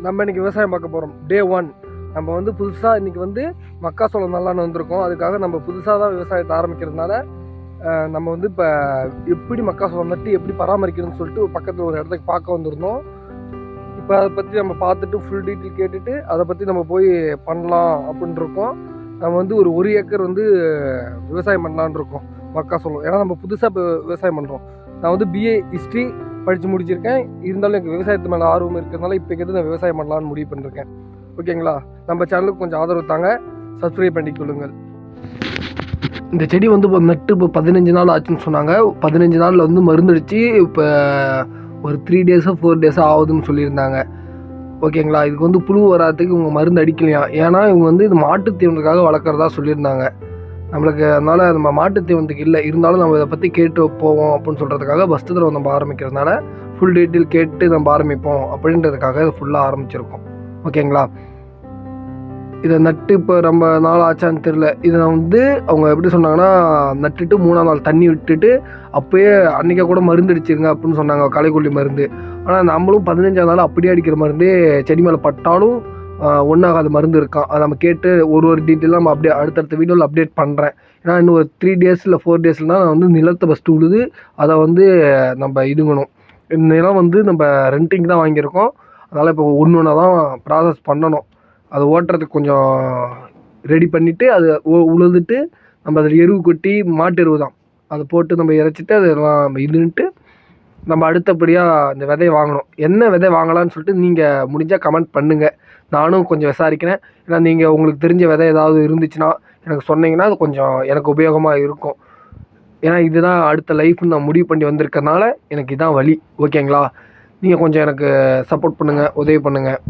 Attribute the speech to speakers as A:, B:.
A: நம்ம இன்றைக்கி விவசாயம் பார்க்க போகிறோம். டே 1 நம்ம வந்து புதுசாக இன்றைக்கி வந்து மக்காசோளம் நல்லான்னு வந்திருக்கோம். அதுக்காக நம்ம புதுசாக தான் விவசாயத்தை ஆரம்பிக்கிறதுனால நம்ம வந்து இப்போ எப்படி மக்காசோளம் நட்டு எப்படி பராமரிக்கிறதுன்னு சொல்லிட்டு பக்கத்தில் ஒரு இடத்துக்கு பார்க்க வந்திருந்தோம். இப்போ அதை பற்றி நம்ம பார்த்துட்டு ஃபுல் டீட்டெயில் கேட்டுட்டு அதை பற்றி நம்ம போய் பண்ணலாம் அப்படின்ட்டு இருக்கோம். நம்ம வந்து ஒரு ஏக்கர் வந்து விவசாயம் பண்ணலான் இருக்கோம் மக்காசோளம். ஏன்னா நம்ம புதுசாக இப்போ விவசாயம் பண்ணுறோம். நான் வந்து பிஏ ஹிஸ்ட்ரி படித்து முடிச்சிருக்கேன். இருந்தாலும் எனக்கு விவசாயத்து மேலே ஆர்வம் இருக்கிறதுனால இப்போ நான் விவசாயம் பண்ணலான்னு முடிவு பண்ணிருக்கேன். ஓகேங்களா? நம்ம சேனலுக்கு கொஞ்சம் ஆதரவு தாங்க, சப்ஸ்கிரைப் பண்ணிக்கொள்ளுங்கள். இந்த செடி வந்து இப்போ நட்டு இப்போ 15 நாள் ஆச்சுன்னு சொன்னாங்க. 15 நாளில் வந்து மருந்தடிச்சு இப்போ ஒரு 3 days 4 days ஆகுதுன்னு சொல்லியிருந்தாங்க. ஓகேங்களா? இதுக்கு வந்து புழு வராதுக்கு இவங்க மருந்து அடிக்கலையா. ஏன்னா இவங்க வந்து இது மாட்டுத் தீவனத்துக்காக வளர்க்குறதா சொல்லியிருந்தாங்க. நம்மளுக்கு அதனால் நம்ம மாட்டுத் தீவனத்துக்கு இல்லை, இருந்தாலும் நம்ம இதை பற்றி கேட்டு போவோம் அப்படின்னு சொல்கிறதுக்காக ஃபஸ்ட்டு தடவை நம்ம ஆரம்பிக்கிறதுனால ஃபுல் டீட்டெயில் கேட்டு நம்ம ஆரம்பிப்போம் அப்படின்றதுக்காக இதை ஃபுல்லாக ஆரம்பிச்சிருக்கோம். ஓகேங்களா? இதை நட்டு இப்போ ரொம்ப நாள் ஆச்சான்னு தெரில. இதை வந்து அவங்க எப்படி சொன்னாங்கன்னா, நட்டுட்டு 3ஆம் நாள் தண்ணி விட்டுட்டு அப்போயே அன்றைக்கே கூட மருந்து அடிச்சிருங்க அப்படின்னு சொன்னாங்க, களைக்கொல்லி மருந்து. ஆனால் நம்மளும் 15ஆம் நாள் அப்படியே அடிக்கிற மருந்தே செடி மேலே பட்டாலும் ஒன்றாகாத மருந்து இருக்கான். அதை நம்ம கேட்டு ஒரு டீட்டெயிலாக நம்ம அப்படியே அடுத்தடுத்த வீடியோவில் அப்டேட் பண்ணுறேன். ஏன்னா இன்னும் ஒரு 3 days இல்லை 4 daysலாம் நான் வந்து நிலத்தை ஃபஸ்ட்டு உழுது அதை வந்து நம்ம இதுங்கணும். நிலம் வந்து நம்ம ரெண்டிங் தான் வாங்கியிருக்கோம். அதனால் இப்போ ஒன்று தான் ப்ராசஸ் பண்ணணும். அதை ஓட்டுறதுக்கு கொஞ்சம் ரெடி பண்ணிவிட்டு அதை உழுதுட்டு நம்ம அதில் எருவு கொட்டி மாட்டு எருவு தான் அதை போட்டு நம்ம இறைச்சிட்டு அதெல்லாம் நம்ம இதுன்ட்டு நம்ம அடுத்தபடியாக இந்த விதையை வாங்கணும். என்ன விதை வாங்கலான்னு சொல்லிட்டு நீங்கள் முடிஞ்சால் கமெண்ட் பண்ணுங்கள். நானும் கொஞ்சம் விசாரிக்கிறேன். ஏன்னா நீங்கள் உங்களுக்கு தெரிஞ்ச விதை ஏதாவது இருந்துச்சுன்னா எனக்கு சொன்னீங்கன்னா அது கொஞ்சம் எனக்கு உபயோகமாக இருக்கும். ஏன்னா இதுதான் அடுத்த லைஃப்னு நான் முடிவு பண்ணி வந்திருக்கனால எனக்கு இதான் வழி. ஓகேங்களா? நீங்கள் கொஞ்சம் எனக்கு சப்போர்ட் பண்ணுங்கள், உதவி பண்ணுங்கள்.